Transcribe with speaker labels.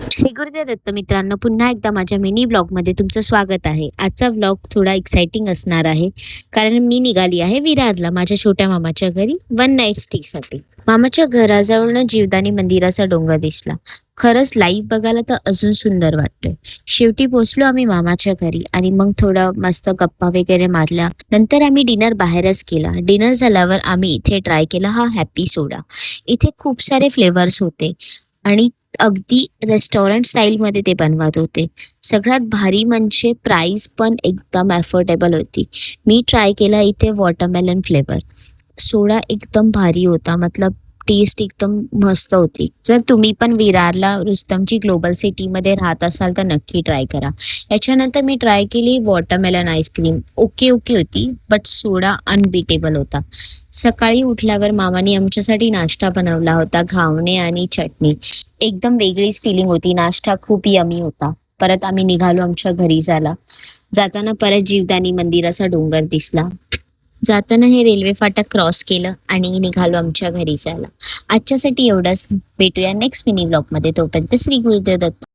Speaker 1: श्री गुरुदेव दत्त मित्रांनो, पुन्हा एकदा माझ्या मिनी ब्लॉगमध्ये तुमचं स्वागत आहे. आजचा ब्लॉग थोडा एक्साइटिंग असणार आहे, कारण मी निघाली आहे विरारला माझ्या छोट्या मामाच्या घरी वन नाईट स्टेसाठी. मामाच्या घराजवळनं जीवदानी मंदिराचा डोंगर दिसला. खरंच लाईव्ह बघायला तर अजून सुंदर वाटतोय. शेवटी पोहोचलो आम्ही मामाच्या घरी आणि मग थोडं मस्त गप्पा वगैरे मारल्या. नंतर आम्ही डिनर बाहेरच केला. डिनर झाल्यावर आम्ही इथे ट्राय केला हा हॅपी सोडा. इथे खूप सारे फ्लेवर्स होते आणि अगदी रेस्टॉरंट स्टाईलमध्ये ते बनवत होते. सगळ्यात भारी म्हणजे प्राइस पण एकदम अफोर्डेबल होती. मी ट्राय केला इथे वॉटरमेलन फ्लेवर. सोडा एकदम भारी होता, मतलब टेस्ट एकदम मस्त होती. जर तुम्ही पण विरारला रुस्तमची ग्लोबल सिटीमध्ये राहत असाल तर नक्की ट्राय करा. याच्यानंतर मी ट्राय केली वॉटरमेलन आईस्क्रीम. ओके होती, बट सोडा अनबीटेबल होता. सकाळी उठल्यावर मामाने आमच्यासाठी नाश्ता बनवला होता, घावणे आणि चटणी. एकदम वेगळीच फिलिंग होती. नाश्ता खूप यमी होता. परत आम्ही निघालो आमच्या घरी जाताना परत जीवदानी मंदिराचा डोंगर दिसला. जाताना हे रेल्वे फाटक क्रॉस केलं आणि निघालो आमच्या घरी जायला. आजच्यासाठी एवढंच. भेटूया नेक्स्ट मिनी ब्लॉग मध्ये. तोपर्यंत श्री गुरुदेव दत्त.